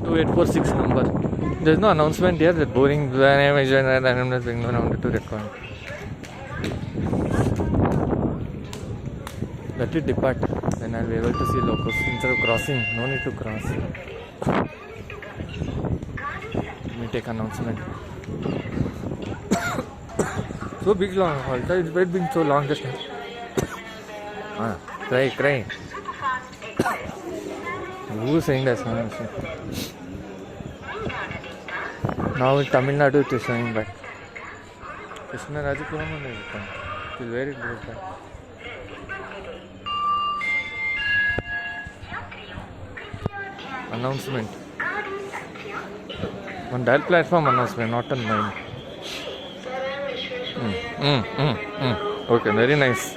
2846 number. There's no announcement here that boring. I'm not being known to record. Let it depart. Then I'll be able to see locals instead of crossing. No need to cross. Let me take announcement. So big long halt. It's been so long just now. Cry. Who's saying that? Now in Tamil Nadu it is showing back. Krishna Rajapuram only it is where it goes back. Announcement. On that platform announcement, not on mine. Okay, very nice.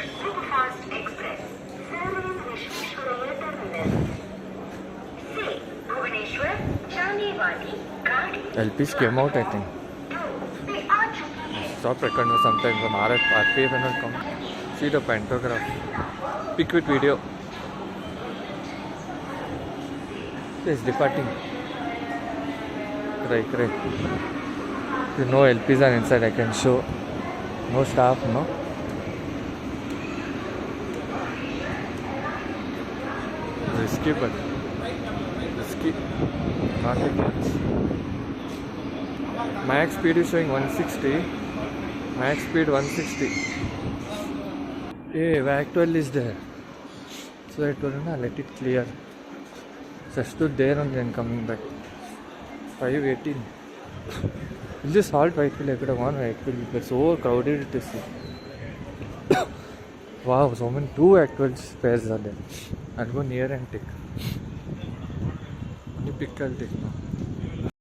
LPs came out, I think. Stop recording sometimes on RPF and will come. See the pantograph. Pick with video. It's departing. Cry. No LPs are inside, I can show. No staff, no. Risky, but risky. Not like much. Max speed is showing 160. Max speed 160. Hey, VAC 12 is there. So I told him, let it clear. So I stood there and then coming back. 518. We'll just halt Whitefield. I could have gone Whitefield. It's so crowded to see. Wow, so many 2 actual pairs are there. I'll go near and take. Only pick, I'll take now.